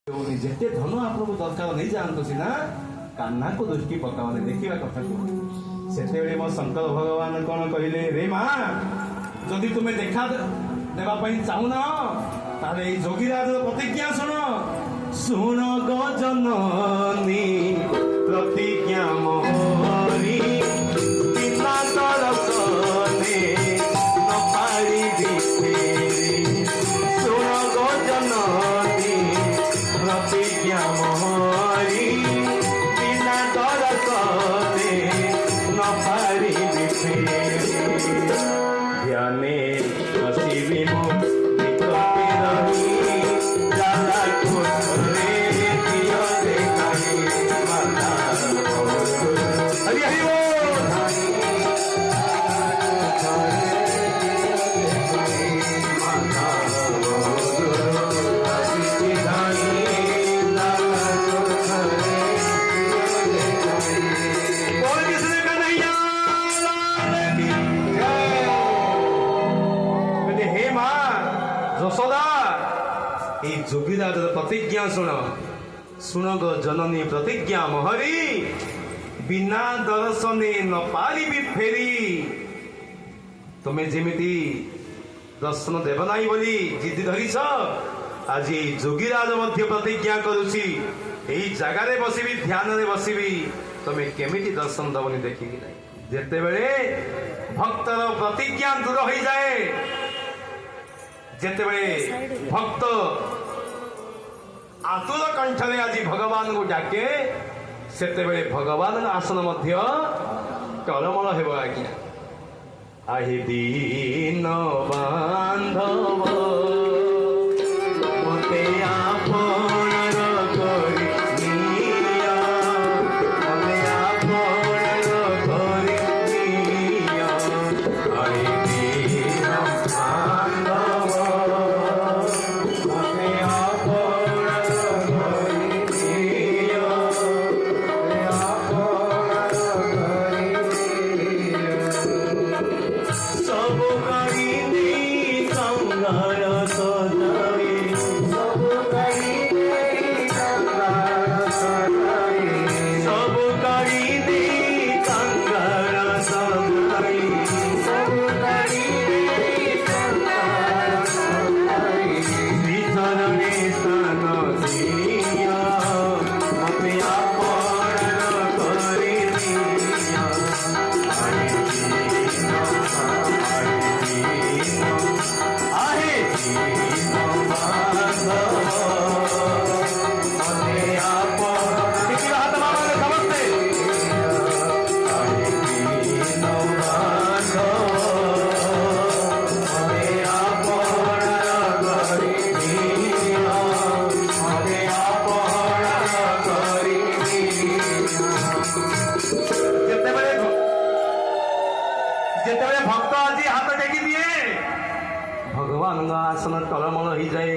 ଯେତେ ଧନ ଆପଣଙ୍କୁ ଦରକାର ନେଇଯାଆନ୍ତୁ ସିନା କାହ୍ନାକୁ ଦୃଷ୍ଟି ପକାଉନି ଦେଖିବା କଥା ସେତେବେଳେ ମୋ ଶଙ୍କର ଭଗବାନ କଣ କହିଲେ, ରେ ମା ଯଦି ତୁମେ ଦେଖା ଦେବା ପାଇଁ ଚାହୁଁନ ତାହେଲେ ଏଇ ଯୋଗୀରାଜର ପ୍ରତିଜ୍ଞା ଶୁଣ। ଶୁଣ ଗଜନନୀ ପ୍ରତିଜ୍ଞା ମୋରି ବିନା ଦର୍ଶନେ ନ ପାରିବି ଫେରି। ଶୁଣ ଗଜନନୀ ପ୍ରତିଜ୍ଞା ମୋରି ବିନା ଦର୍ଶନେ ନ ପାରିବି ଫେରି। ଧ୍ୟାନେ ବସିବି ମୁଁ ନିକଟେ ରହି ଜାଲା କୋଠରେ ଦିଅ ଦେଖାଇ ମାତା ହରି ହରି ବୋଲ। ଯଶୋଦା এই যোগীরাজর প্রতিজ্ঞা শুণ। শুণ গো জননী প্রতিজ্ঞা মোহরি বিনা দর্শনে ন পারিবি ফেরি। তুমি যেমিতি দর্শন দেব নাই বলি জিদি ধরিছ, আজি যোগীরাজ মধ্য প্রতিজ্ঞা করুছি এই জায়গায় বসিবি ধ্যাନରେ বসিবি তুমি কেমিতি দর্শন দবনি দেখিকি নাই। যেতেবেলে ভক্তর প্রতিজ্ঞা দূর হয়ে যায়, যেতেবেলে ভক্ত আতুর কণ্ঠরে আজি ভগবান को ডাকে সেতেবেলে ভগবান আসন মধ্য টলমল হেব। আজ্ঞা আহি দিন বান্ধব মতে আপনর করি নিয়া, মতে আপনর করি নিয়া। আহি দিন বান্ধব মতে আপনর করি নিয়া, মতে আপনর করি নিয়া। সব করিনি সংগার সদাই, সব করিনি সংগার সদাই, সব করিনি সংগার সদাই, সব করিনি সংগার সদাই। শ্রীচরণে স্থান দিয়া মতে আপন করে নিয়া। যেତେବେଳେ ଭକ୍ତ ଆଜି ହାତ ଟେକି ଦିଏ ଭଗବାନଙ୍କ ଆସନ ଟଳମଳ ହେଇଯାଏ।